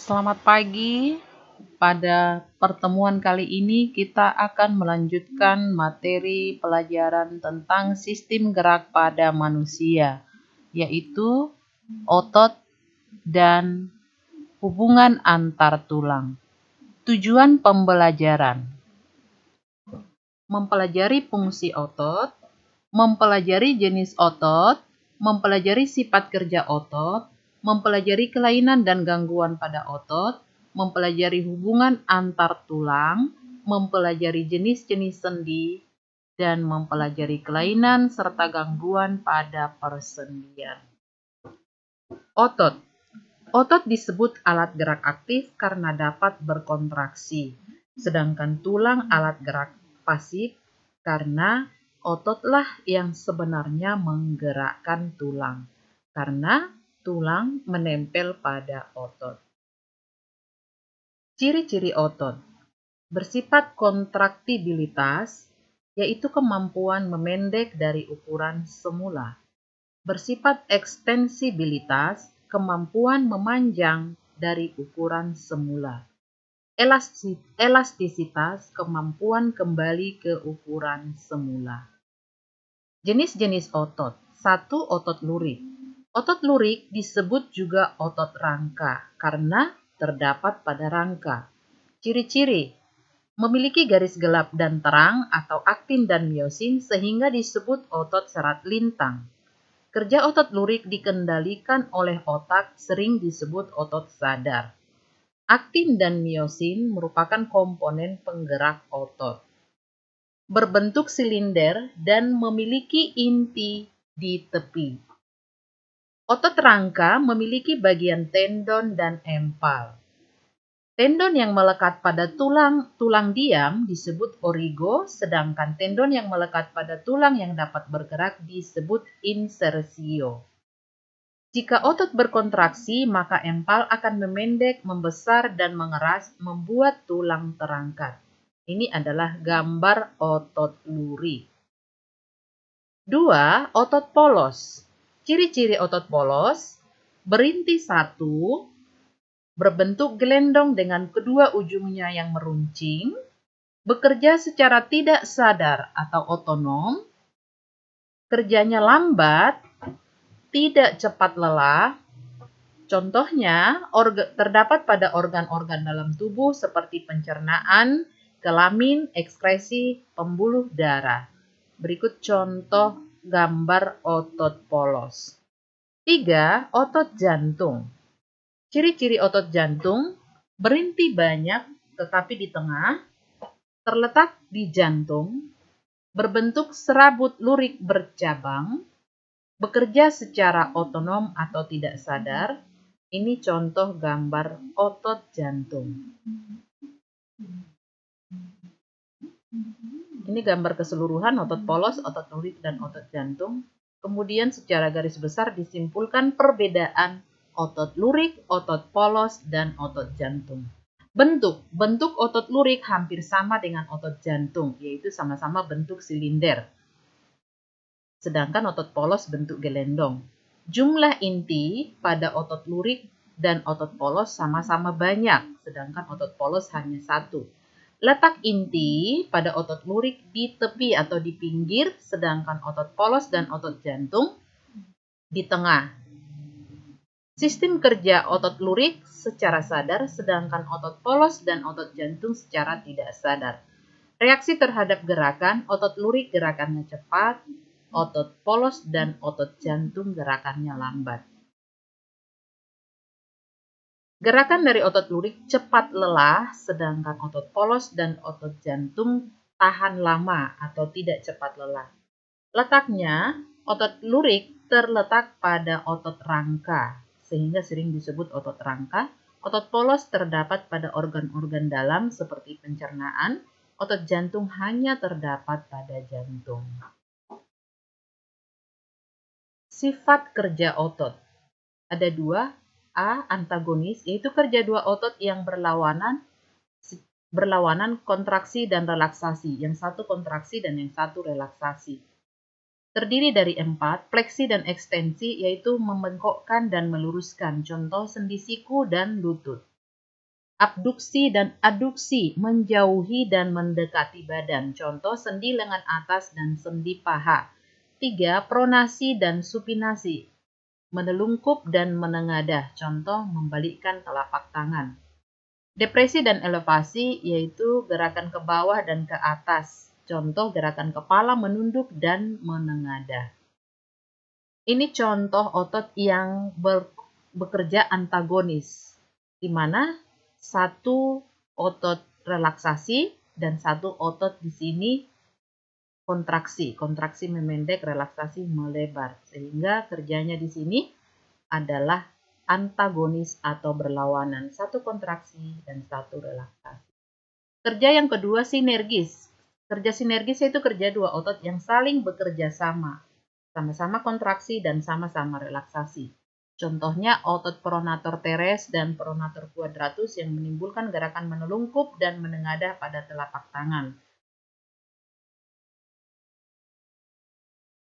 Selamat pagi. Pada pertemuan kali ini kita akan melanjutkan materi pelajaran tentang sistem gerak pada manusia, yaitu otot dan hubungan antar tulang. Tujuan pembelajaran: mempelajari fungsi otot, mempelajari jenis otot, mempelajari sifat kerja otot, mempelajari kelainan dan gangguan pada otot, mempelajari hubungan antar tulang, mempelajari jenis-jenis sendi, dan mempelajari kelainan serta gangguan pada persendian. Otot. Otot disebut alat gerak aktif karena dapat berkontraksi, sedangkan tulang alat gerak pasif karena ototlah yang sebenarnya menggerakkan tulang, karena tulang menempel pada otot. Ciri-ciri otot bersifat kontraktibilitas, yaitu kemampuan memendek dari ukuran semula. Bersifat ekstensibilitas, kemampuan memanjang dari ukuran semula. Elastisitas, kemampuan kembali ke ukuran semula. Jenis-jenis otot. 1. Otot lurik. Otot lurik disebut juga otot rangka karena terdapat pada rangka. Ciri-ciri: memiliki garis gelap dan terang atau aktin dan miosin sehingga disebut otot serat lintang. Kerja otot lurik dikendalikan oleh otak, sering disebut otot sadar. Aktin dan miosin merupakan komponen penggerak otot. Berbentuk silinder dan memiliki inti di tepi. Otot rangka memiliki bagian tendon dan empal. Tendon yang melekat pada tulang diam disebut origo, sedangkan tendon yang melekat pada tulang yang dapat bergerak disebut insersio. Jika otot berkontraksi, maka empal akan memendek, membesar, dan mengeras, membuat tulang terangkat. Ini adalah gambar otot lurik. 2. Otot polos. Ciri-ciri otot polos: berinti satu, berbentuk gelendong dengan kedua ujungnya yang meruncing, bekerja secara tidak sadar atau otonom, kerjanya lambat, tidak cepat lelah. Contohnya, terdapat pada organ-organ dalam tubuh seperti pencernaan, kelamin, ekskresi, pembuluh darah. Berikut contoh gambar otot polos. 3. Otot jantung. Ciri-ciri otot jantung: berinti banyak tetapi di tengah, terletak di jantung, berbentuk serabut lurik bercabang, bekerja secara otonom atau tidak sadar. Ini contoh gambar otot jantung. Ini gambar keseluruhan otot polos, otot lurik, dan otot jantung. Kemudian secara garis besar disimpulkan perbedaan otot lurik, otot polos, dan otot jantung. Bentuk otot lurik hampir sama dengan otot jantung, yaitu sama-sama bentuk silinder. Sedangkan otot polos bentuk gelendong. Jumlah inti pada otot lurik dan otot polos sama-sama banyak, sedangkan otot polos hanya satu. Letak inti pada otot lurik di tepi atau di pinggir, sedangkan otot polos dan otot jantung di tengah. Sistem kerja otot lurik secara sadar, sedangkan otot polos dan otot jantung secara tidak sadar. Reaksi terhadap gerakan: otot lurik gerakannya cepat, otot polos dan otot jantung gerakannya lambat. Gerakan dari otot lurik cepat lelah, sedangkan otot polos dan otot jantung tahan lama atau tidak cepat lelah. Letaknya, otot lurik terletak pada otot rangka, sehingga sering disebut otot rangka. Otot polos terdapat pada organ-organ dalam seperti pencernaan. Otot jantung hanya terdapat pada jantung. Sifat kerja otot. Ada dua. A. Antagonis, yaitu kerja dua otot yang berlawanan kontraksi dan relaksasi. Yang satu kontraksi dan yang satu relaksasi. Terdiri dari 4, fleksi dan ekstensi, yaitu membengkokkan dan meluruskan. Contoh sendi siku dan lutut. Abduksi dan aduksi, menjauhi dan mendekati badan. Contoh sendi lengan atas dan sendi paha. 3. Pronasi dan supinasi, menelungkup dan menengadah. Contoh membalikkan telapak tangan. Depresi dan elevasi yaitu gerakan ke bawah dan ke atas. Contoh gerakan kepala menunduk dan menengadah. Ini contoh otot yang bekerja antagonis, di mana satu otot relaksasi dan satu otot di sini kontraksi. Kontraksi memendek, relaksasi melebar. Sehingga kerjanya di sini adalah antagonis atau berlawanan. Satu kontraksi dan satu relaksasi. Kerja yang kedua sinergis. Kerja sinergis yaitu kerja dua otot yang saling bekerja sama. Sama-sama kontraksi dan sama-sama relaksasi. Contohnya otot pronator teres dan pronator quadratus yang menimbulkan gerakan menelungkup dan menengadah pada telapak tangan.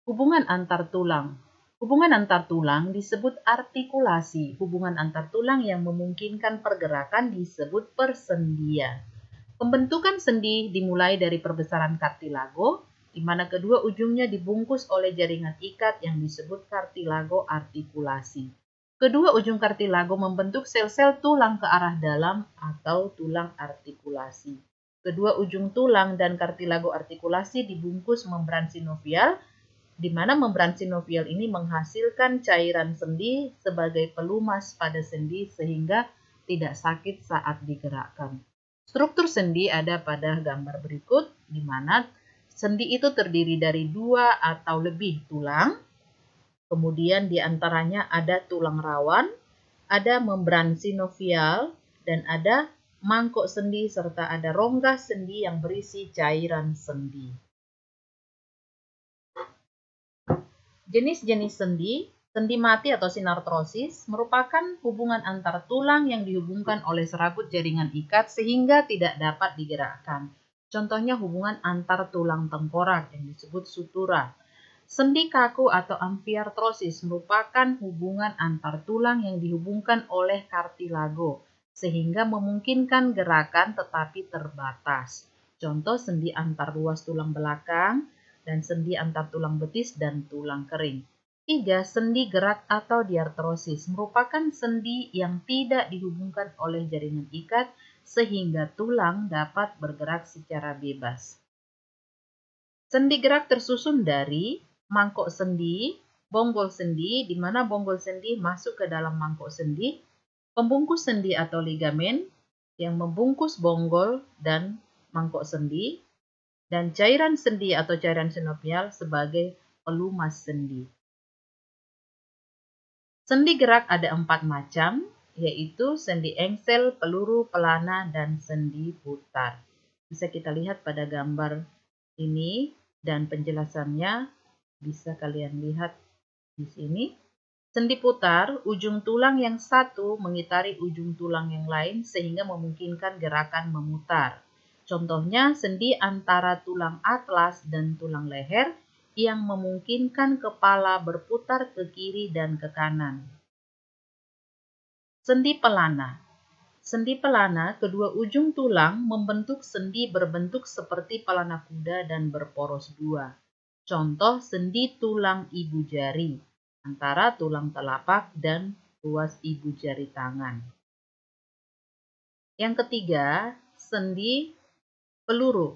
Hubungan antar tulang. Hubungan antar tulang disebut artikulasi. Hubungan antar tulang yang memungkinkan pergerakan disebut persendian. Pembentukan sendi dimulai dari perbesaran kartilago, di mana kedua ujungnya dibungkus oleh jaringan ikat yang disebut kartilago artikulasi. Kedua ujung kartilago membentuk sel-sel tulang ke arah dalam atau tulang artikulasi. Kedua ujung tulang dan kartilago artikulasi dibungkus membran sinovial, di mana membran sinovial ini menghasilkan cairan sendi sebagai pelumas pada sendi sehingga tidak sakit saat digerakkan. Struktur sendi ada pada gambar berikut, di mana sendi itu terdiri dari dua atau lebih tulang, kemudian di antaranya ada tulang rawan, ada membran sinovial, dan ada mangkok sendi, serta ada rongga sendi yang berisi cairan sendi. Jenis-jenis sendi, sendi mati atau sinartrosis, merupakan hubungan antar tulang yang dihubungkan oleh serabut jaringan ikat sehingga tidak dapat digerakkan. Contohnya hubungan antar tulang tengkorak yang disebut sutura. Sendi kaku atau amfiartrosis merupakan hubungan antar tulang yang dihubungkan oleh kartilago sehingga memungkinkan gerakan tetapi terbatas. Contoh sendi antar ruas tulang belakang dan sendi antar tulang betis dan tulang kering. 3. Sendi gerak atau diartrosis merupakan sendi yang tidak dihubungkan oleh jaringan ikat sehingga tulang dapat bergerak secara bebas. Sendi gerak tersusun dari mangkok sendi, bonggol sendi, di mana bonggol sendi masuk ke dalam mangkok sendi, pembungkus sendi atau ligamen yang membungkus bonggol dan mangkok sendi, dan cairan sendi atau cairan sinovial sebagai pelumas sendi. Sendi gerak ada 4 macam, yaitu sendi engsel, peluru, pelana, dan sendi putar. Bisa kita lihat pada gambar ini dan penjelasannya bisa kalian lihat di sini. Sendi putar, ujung tulang yang satu mengitari ujung tulang yang lain sehingga memungkinkan gerakan memutar. Contohnya sendi antara tulang atlas dan tulang leher yang memungkinkan kepala berputar ke kiri dan ke kanan. Sendi pelana. Sendi pelana, kedua ujung tulang membentuk sendi berbentuk seperti pelana kuda dan berporos dua. Contoh sendi tulang ibu jari antara tulang telapak dan ruas ibu jari tangan. Yang ketiga, sendi peluru.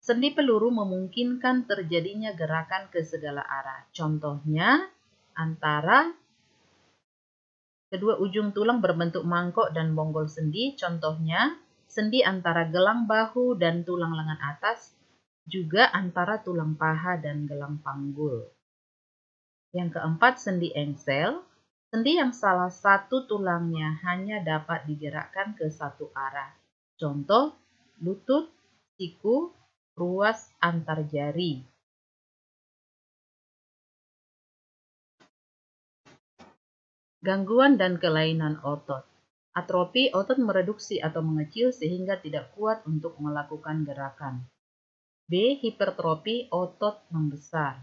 Sendi peluru memungkinkan terjadinya gerakan ke segala arah. Contohnya antara kedua ujung tulang berbentuk mangkok dan bonggol sendi, contohnya sendi antara gelang bahu dan tulang lengan atas, juga antara tulang paha dan gelang panggul. Yang keempat, sendi engsel, sendi yang salah satu tulangnya hanya dapat digerakkan ke satu arah. Contoh, lutut, siku, ruas antar jari. Gangguan dan kelainan otot. Atrofi, otot mereduksi atau mengecil sehingga tidak kuat untuk melakukan gerakan. B. Hipertrofi, otot membesar.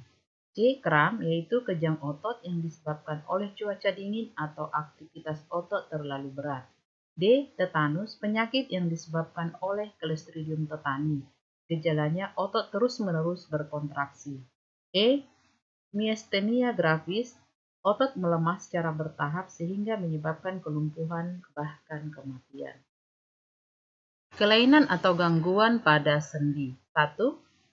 C. Kram, yaitu kejang otot yang disebabkan oleh cuaca dingin atau aktivitas otot terlalu berat. D. Tetanus, penyakit yang disebabkan oleh Clostridium tetani. Gejalanya otot terus-menerus berkontraksi. E. Myasthenia gravis, otot melemah secara bertahap sehingga menyebabkan kelumpuhan bahkan kematian. Kelainan atau gangguan pada sendi. 1.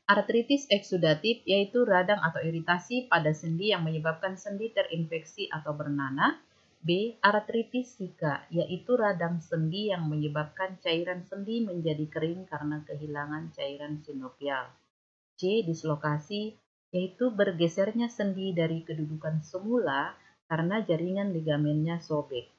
Artritis eksudatif, yaitu radang atau iritasi pada sendi yang menyebabkan sendi terinfeksi atau bernanah. B. Artritis Zika, yaitu radang sendi yang menyebabkan cairan sendi menjadi kering karena kehilangan cairan sinovial. C. Dislokasi, yaitu bergesernya sendi dari kedudukan semula karena jaringan ligamennya sobek.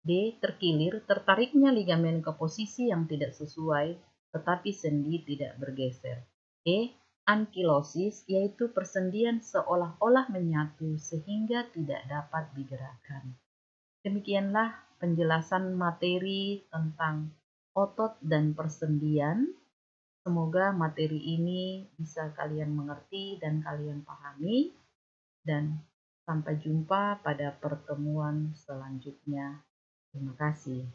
D. Terkilir, tertariknya ligamen ke posisi yang tidak sesuai, tetapi sendi tidak bergeser. E. Ankilosis, yaitu persendian seolah-olah menyatu sehingga tidak dapat digerakkan. Demikianlah penjelasan materi tentang otot dan persendian. Semoga materi ini bisa kalian mengerti dan kalian pahami. Dan sampai jumpa pada pertemuan selanjutnya. Terima kasih.